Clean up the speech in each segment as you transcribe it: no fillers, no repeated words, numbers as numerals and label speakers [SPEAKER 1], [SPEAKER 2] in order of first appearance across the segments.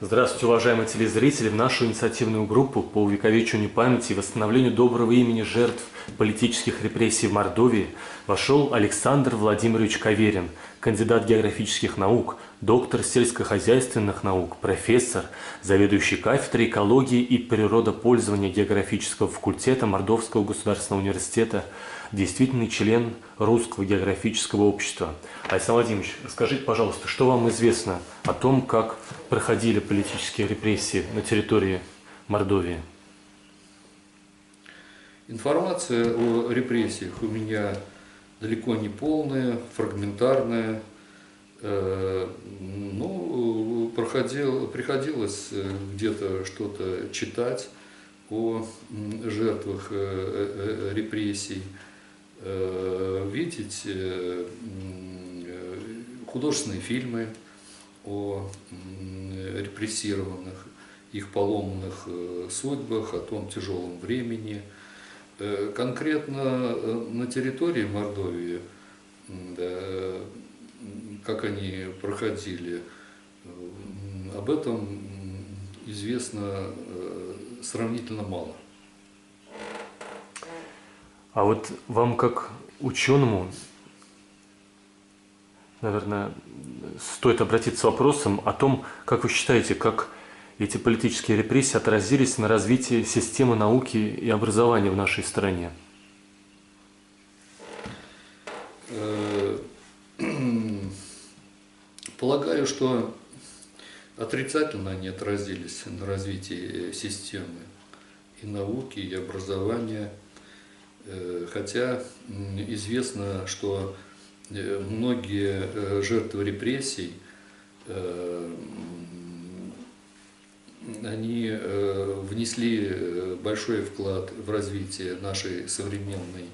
[SPEAKER 1] Здравствуйте, уважаемые телезрители! В нашу инициативную группу по увековечиванию памяти и восстановлению доброго имени жертв политических репрессий в Мордовии вошел Александр Владимирович Каверин, кандидат географических наук, доктор сельскохозяйственных наук, профессор, заведующий кафедрой экологии и природопользования географического факультета Мордовского государственного университета, действительный член Русского географического общества. Александр Владимирович, расскажите, пожалуйста, что вам известно о том, как проходили политические репрессии на территории Мордовии?
[SPEAKER 2] Информация о репрессиях у меня далеко не полная, фрагментарная. Приходилось где-то что-то читать о жертвах репрессий, видеть художественные фильмы о репрессированных, их поломанных судьбах, о том тяжелом времени. Конкретно на территории Мордовии, да, как они проходили, об этом известно сравнительно мало.
[SPEAKER 1] А вот вам, как ученому, наверное, стоит обратиться с вопросом о том, как вы считаете, как эти политические репрессии отразились на развитии системы науки и образования в нашей стране?
[SPEAKER 2] Полагаю, что отрицательно они отразились на развитии системы и науки, и образования. Хотя известно, что многие жертвы репрессий, они внесли большой вклад в развитие нашей современной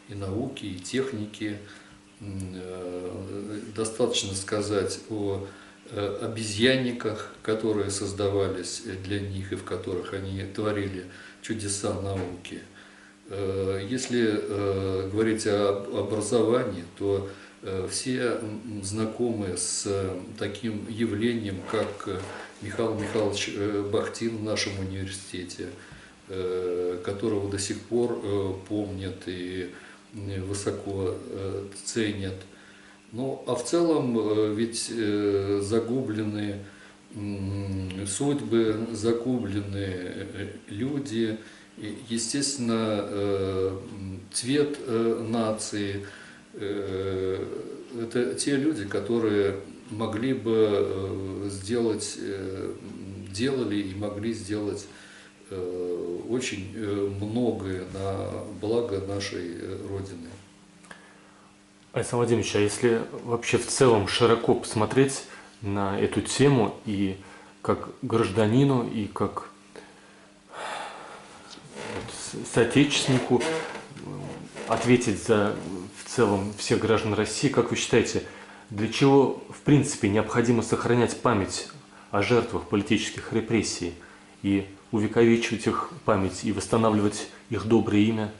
[SPEAKER 2] и науки, и техники. Достаточно сказать о обезьянниках, которые создавались для них и в которых они творили чудеса науки. Если говорить об образовании, то все знакомы с таким явлением, как Михаил Михайлович Бахтин в нашем университете, которого до сих пор помнят и высоко ценят. Ну, а в целом ведь загублены судьбы, загублены люди, естественно, цвет нации. Это те люди, которые могли бы сделать, делали и могли сделать очень многое на благо нашей Родины.
[SPEAKER 1] Александр Владимирович, а если вообще в целом широко посмотреть на эту тему и как гражданину, и как соотечественнику ответить за в целом всех граждан России, как вы считаете, для чего в принципе необходимо сохранять память о жертвах политических репрессий и увековечивать их память и восстанавливать их доброе имя?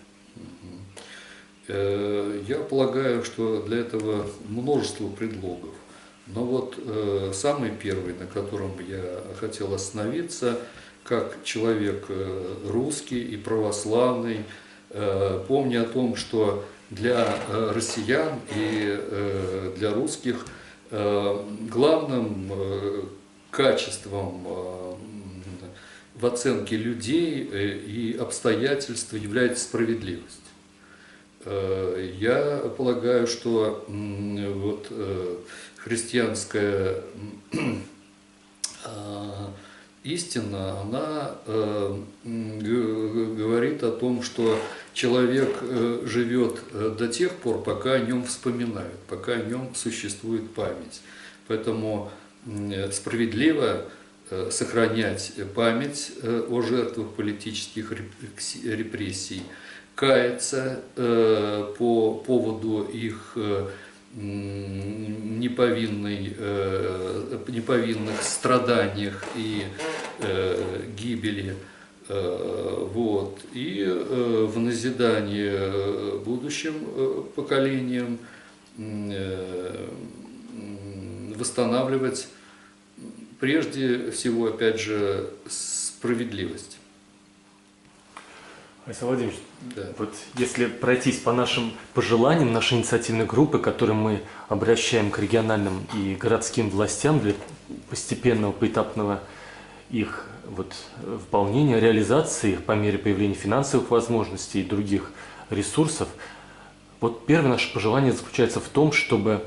[SPEAKER 2] Я полагаю, что для этого множество предлогов. Но вот самый первый, на котором я хотел остановиться, как человек русский и православный, помня о том, что для россиян и для русских главным качеством в оценке людей и обстоятельств является справедливость. Я полагаю, что вот христианская истина, она говорит о том, что человек живет до тех пор, пока о нем вспоминают, пока о нем существует память. Поэтому справедливо сохранять память о жертвах политических репрессий, каяться по поводу их неповинных страданиях и гибели, вот, и в назидание будущим поколениям восстанавливать прежде всего, опять же, справедливость.
[SPEAKER 1] Александр Владимирович,
[SPEAKER 2] Да.
[SPEAKER 1] вот если пройтись по нашим пожеланиям нашей инициативной группы, которые мы обращаем к региональным и городским властям для постепенного, поэтапного их выполнения, реализации их по мере появления финансовых возможностей и других ресурсов, вот первое наше пожелание заключается в том, чтобы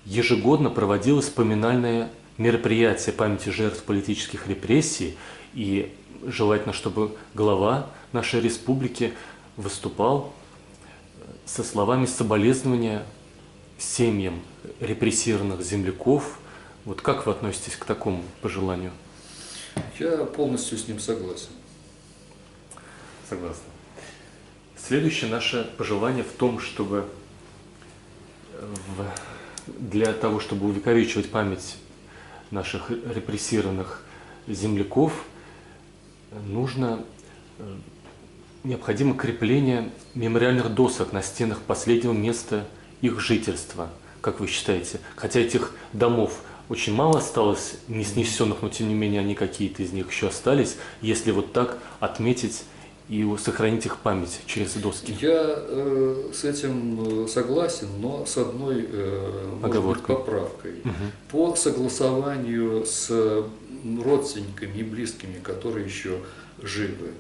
[SPEAKER 1] ежегодно проводилось поминальное мероприятие памяти жертв политических репрессий, и желательно, чтобы глава нашей республики выступал со словами соболезнования семьям репрессированных земляков. Вот как вы относитесь к такому пожеланию?
[SPEAKER 2] Я полностью с ним согласен.
[SPEAKER 1] Согласен. Следующее наше пожелание в том, чтобы для того, чтобы увековечивать память наших репрессированных земляков, необходимо крепление мемориальных досок на стенах последнего места их жительства, как вы считаете? Хотя этих домов очень мало осталось не снесенных, но тем не менее они какие-то из них еще остались, если вот так отметить и сохранить их память через доски.
[SPEAKER 2] Я с этим согласен, но с одной может быть, поправкой. По согласованию с родственниками и близкими, которые еще живы,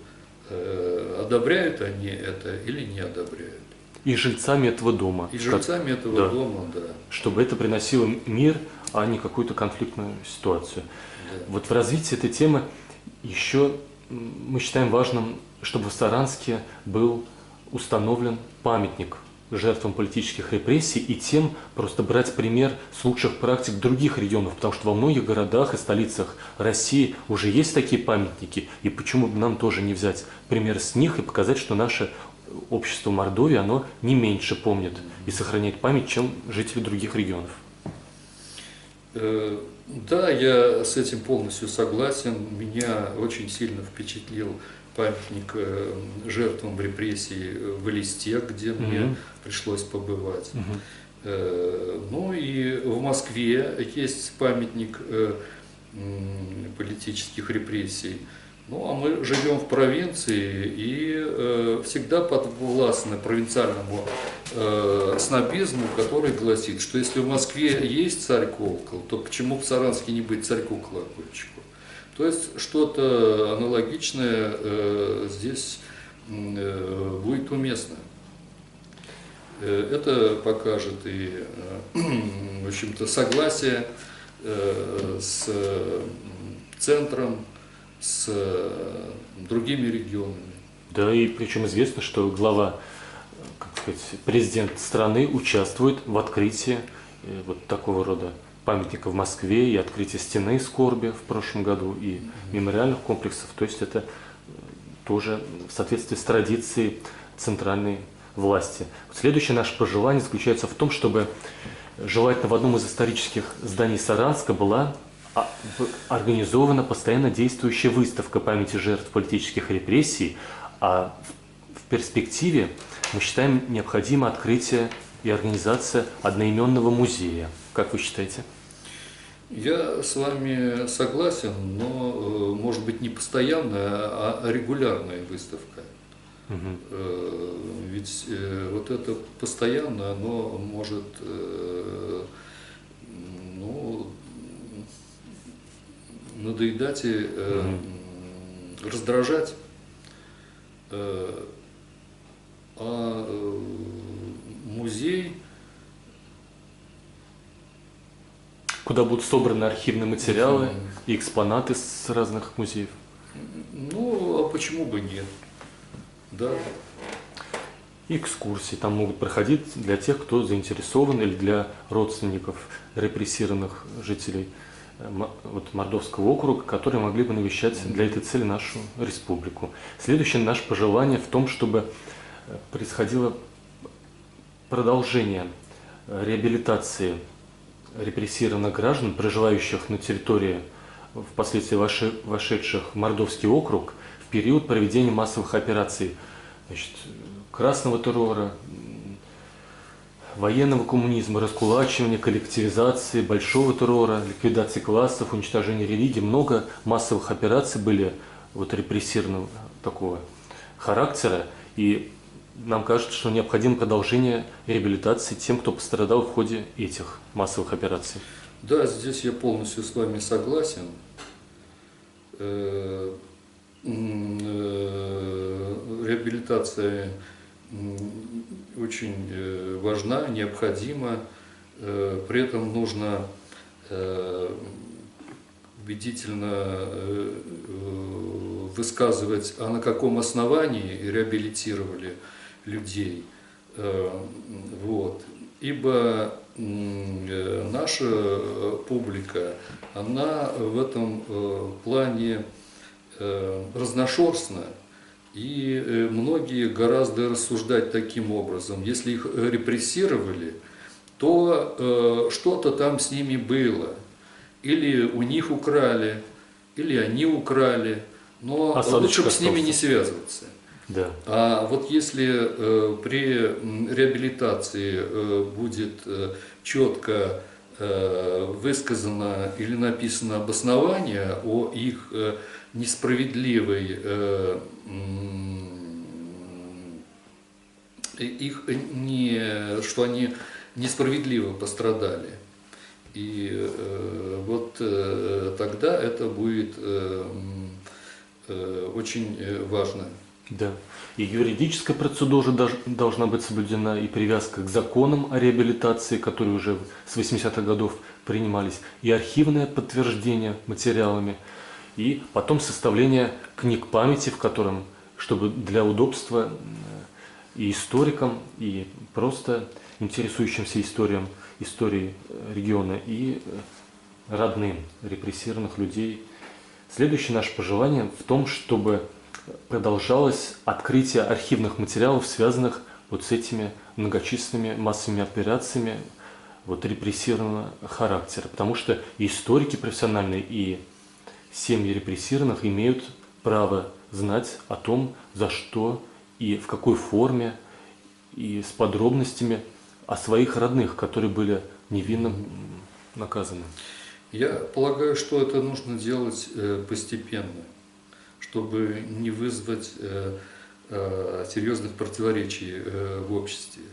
[SPEAKER 2] одобряют они это или не одобряют.
[SPEAKER 1] И жильцами этого дома.
[SPEAKER 2] И жильцами этого дома, да.
[SPEAKER 1] Чтобы это приносило мир, а не какую-то конфликтную ситуацию.
[SPEAKER 2] Да.
[SPEAKER 1] Вот в развитии этой темы еще мы считаем важным, чтобы в Саранске был установлен памятник жертвам политических репрессий и тем просто брать пример с лучших практик других регионов, потому что во многих городах и столицах России уже есть такие памятники, и почему бы нам тоже не взять пример с них и показать, что наше общество Мордовии, оно не меньше помнит и сохраняет память, чем жители других регионов.
[SPEAKER 2] Да, я с этим полностью согласен. Меня очень сильно впечатлил памятник жертвам репрессий в Элисте, где мне пришлось побывать. Ну и в Москве есть памятник политических репрессий. Ну, а мы живем в провинции и всегда подвластны провинциальному снобизму, который гласит, что если в Москве есть царь-колокол, то почему в Саранске не быть царьку-колокольчику? То есть что-то аналогичное здесь будет уместно. Это покажет и, в общем-то, согласие с центром, с другими регионами.
[SPEAKER 1] Да, и причем известно, что глава, президент страны участвует в открытии вот такого рода памятника в Москве и открытии стены скорби в прошлом году и мемориальных комплексов. То есть это тоже в соответствии с традицией центральной власти. Следующее наше пожелание заключается в том, чтобы желательно в одном из исторических зданий Саранска была организована постоянно действующая выставка памяти жертв политических репрессий, а в перспективе мы считаем необходимо открытие и организация одноименного музея. Как вы считаете?
[SPEAKER 2] Я с вами согласен, но, может быть, не постоянная, а регулярная выставка. Ведь вот это постоянно, оно может надоедать и раздражать. А музей...
[SPEAKER 1] Куда будут собраны архивные материалы и экспонаты с разных музеев?
[SPEAKER 2] Ну, а почему бы нет? Да.
[SPEAKER 1] И экскурсии там могут проходить для тех, кто заинтересован, или для родственников репрессированных жителей Мордовского округа, которые могли бы навещать для этой цели нашу республику. Следующее наше пожелание в том, чтобы происходило продолжение реабилитации репрессированных граждан, проживающих на территории, впоследствии вошедших в Мордовский округ, в период проведения массовых операций, красного террора, военного коммунизма, раскулачивания, коллективизации, большого террора, ликвидации классов, уничтожения религии. Много массовых операций были вот репрессированного такого характера. И нам кажется, что необходимо продолжение реабилитации тем, кто пострадал в ходе этих массовых операций.
[SPEAKER 2] Да, здесь я полностью с вами согласен. Реабилитация очень важна, необходима. При этом нужно убедительно высказывать, а на каком основании реабилитировали людей. Вот. Ибо наша публика, она в этом плане разношерстна, и многие гораздо рассуждать таким образом. Если их репрессировали, то что-то там с ними было. Или у них украли, или они украли, но лучше бы с ними не связываться.
[SPEAKER 1] Да.
[SPEAKER 2] А вот если при реабилитации будет четко высказано или написано обоснование о их несправедливой, что они несправедливо пострадали, и вот тогда это будет очень важно.
[SPEAKER 1] Да. И юридическая процедура должна быть соблюдена, и привязка к законам о реабилитации, которые уже с 80-х годов принимались, и архивное подтверждение материалами, и потом составление книг памяти, в котором, чтобы для удобства и историкам, и просто интересующимся историей региона, и родным репрессированных людей. Следующее наше пожелание в том, чтобы продолжалось открытие архивных материалов, связанных вот с этими многочисленными массовыми операциями вот репрессированного характера. Потому что и историки профессиональные, и семьи репрессированных имеют право знать о том, за что и в какой форме, и с подробностями о своих родных, которые были невинно наказаны. Я полагаю, что это нужно делать постепенно, чтобы не вызвать серьезных противоречий в обществе.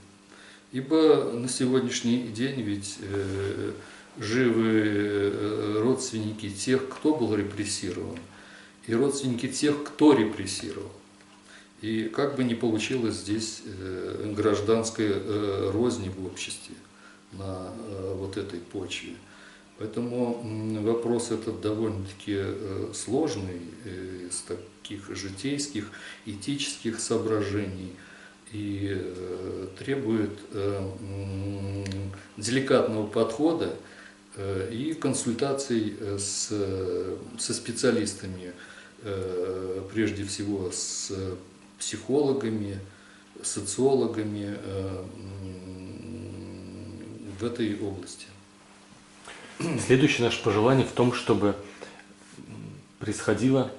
[SPEAKER 1] Ибо на сегодняшний день ведь живы родственники тех, кто был репрессирован, и родственники тех, кто репрессировал. И как бы ни получилось здесь гражданской розни в обществе на вот этой почве. Поэтому вопрос этот довольно-таки сложный, из таких житейских, этических соображений, и требует деликатного подхода и консультаций со специалистами, прежде всего с психологами, социологами в этой области. Следующее наше пожелание в том, чтобы происходило,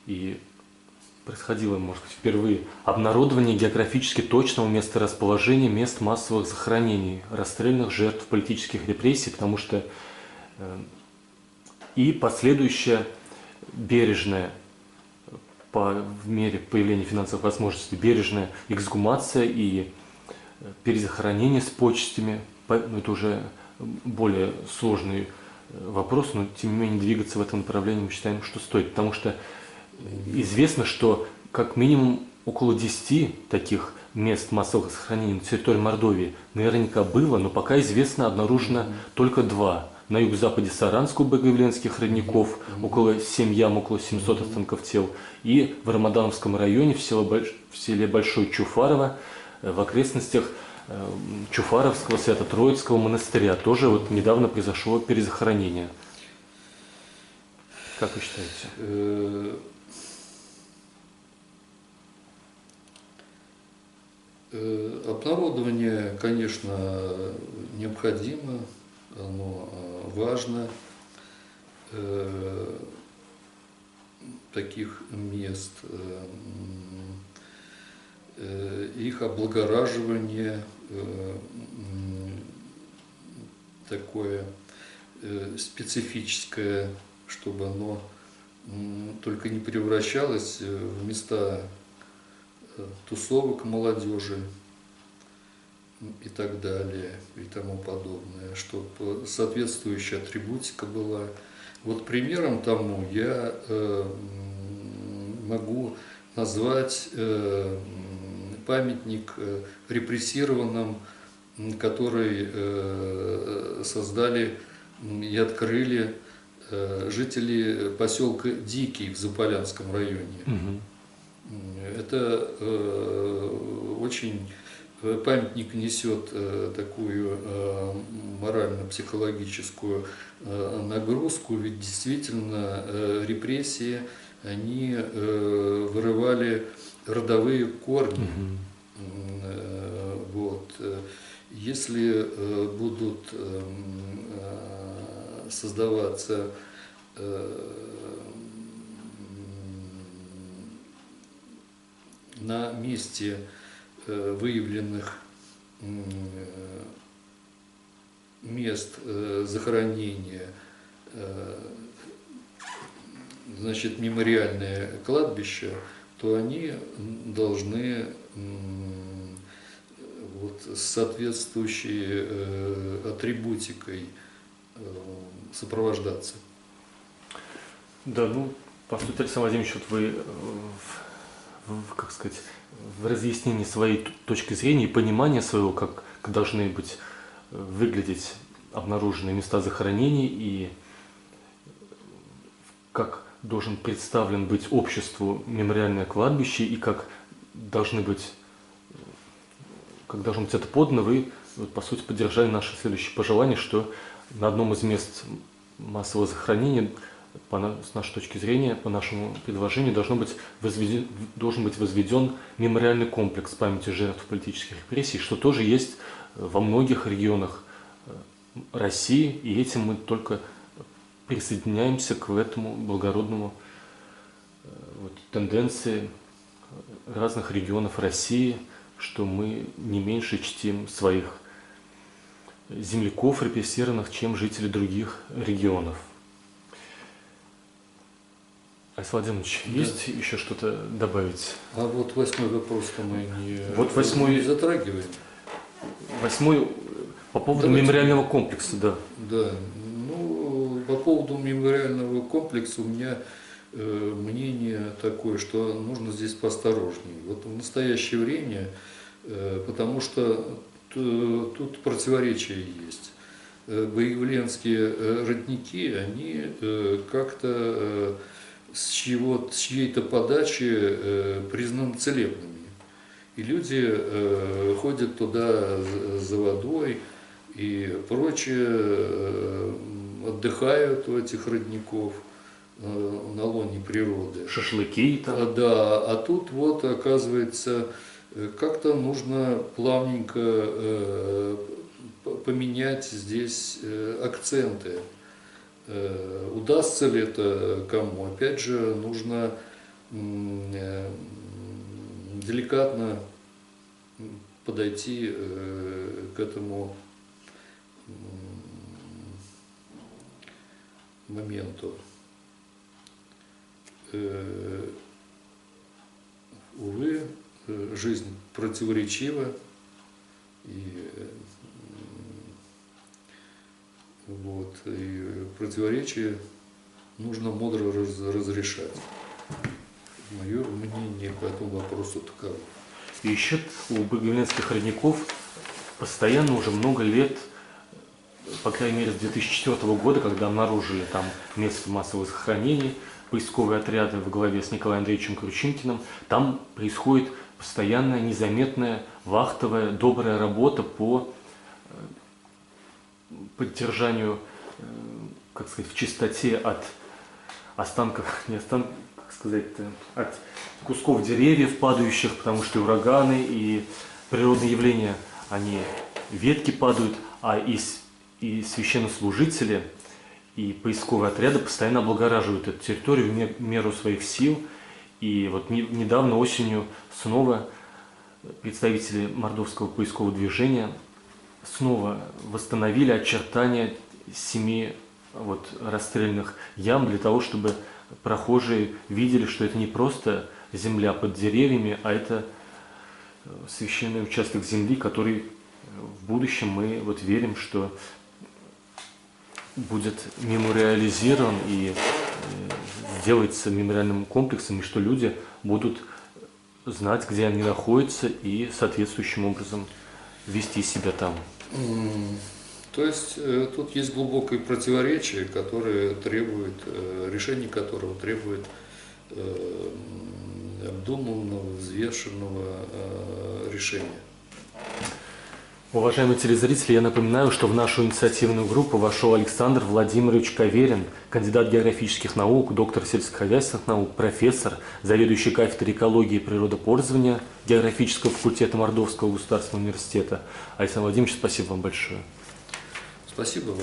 [SPEAKER 1] может быть, впервые обнародование географически точного месторасположения мест массовых захоронений расстрелянных жертв политических репрессий, потому что и последующее бережное, в мере появления финансовых возможностей, бережная эксгумация и перезахоронение с почестями, это уже более сложный вопрос, но тем не менее двигаться в этом направлении мы считаем, что стоит, потому что известно, что как минимум около 10 таких мест массовых захоронений на территории Мордовии наверняка было, но пока известно, обнаружено только 2. На юго-западе Саранска у Богоявленских родников, около 7 ям, около 700 останков тел, и в Рамадановском районе в селе Большой Чуфарово, в окрестностях Чуфаровского Свято-Троицкого монастыря. Тоже вот недавно произошло перезахоронение. Как вы считаете?
[SPEAKER 2] Обнародование, конечно, необходимо, оно важно. Таких мест, их облагораживание такое специфическое, чтобы оно только не превращалось в места тусовок молодежи и так далее, и тому подобное, чтобы соответствующая атрибутика была. Вот примером тому я могу назвать памятник репрессированным, который создали и открыли жители поселка Дикий в Заполянском районе. Это очень памятник несет такую морально-психологическую нагрузку, ведь действительно репрессии, они вырывали родовые корни. Вот. Если будут создаваться на месте выявленных мест захоронения, значит, мемориальные кладбища, то они должны вот с соответствующей атрибутикой сопровождаться.
[SPEAKER 1] Да, ну, по сути, Александр Владимирович, вот вы, как сказать, в разъяснении своей точки зрения и понимания своего, как должны быть выглядеть обнаруженные места захоронений и как должен представлен быть обществу мемориальное кладбище и как должно быть это подано, вы, вот, по сути, поддержали наше следующее пожелание, что на одном из мест массового захоронения, с нашей точки зрения, по нашему предложению, должен быть возведен мемориальный комплекс памяти жертв политических репрессий, что тоже есть во многих регионах России, и этим мы только присоединяемся к этому благородному тенденции разных регионов России, что мы не меньше чтим своих земляков репрессированных, чем жители других регионов. Александр Владимирович,
[SPEAKER 2] Да.
[SPEAKER 1] есть еще что-то добавить?
[SPEAKER 2] А вот 8-й вопрос-то мы
[SPEAKER 1] не
[SPEAKER 2] не затрагиваем.
[SPEAKER 1] 8-й по поводу
[SPEAKER 2] Давайте.
[SPEAKER 1] мемориального комплекса, да.
[SPEAKER 2] Да, ну, по поводу мемориального комплекса у меня мнение такое, что нужно здесь поосторожнее. Вот в настоящее время, потому что тут противоречия есть. Боявленские родники, они как-то с чьей-то подачи признаны целебными. И люди ходят туда за водой и прочее, отдыхают у этих родников на лоне природы.
[SPEAKER 1] Шашлыки там.
[SPEAKER 2] Да, а тут вот оказывается, как-то нужно плавненько поменять здесь акценты. Удастся ли это кому? Опять же, нужно деликатно подойти к этому моменту. Увы, жизнь противоречива, и противоречия нужно мудро разрешать. Мое мнение по этому вопросу таково.
[SPEAKER 1] И еще у боявленских родников постоянно уже много лет, по крайней мере с 2004 года, когда обнаружили там место массовых захоронений, поисковые отряды во главе с Николаем Андреевичем Кручинкиным, там происходит постоянная, незаметная, вахтовая, добрая работа по поддержанию, как сказать, в чистоте от останков, от кусков деревьев падающих, потому что и ураганы, и природные явления, они, ветки падают, и священнослужители, и поисковые отряды постоянно облагораживают эту территорию в меру своих сил. И вот недавно осенью снова представители мордовского поискового движения снова восстановили очертания 7 расстрельных ям для того, чтобы прохожие видели, что это не просто земля под деревьями, а это священный участок земли, который в будущем мы верим, что будет мемориализирован и сделается мемориальным комплексом, и что люди будут знать, где они находятся, и соответствующим образом вести себя там.
[SPEAKER 2] То есть тут есть глубокое противоречие, которое требует, решение которого требует обдуманного, взвешенного решения.
[SPEAKER 1] Уважаемые телезрители, я напоминаю, что в нашу инициативную группу вошел Александр Владимирович Каверин, кандидат географических наук, доктор сельскохозяйственных наук, профессор, заведующий кафедрой экологии и природопользования географического факультета Мордовского государственного университета. Александр Владимирович, спасибо вам большое.
[SPEAKER 2] Спасибо вам.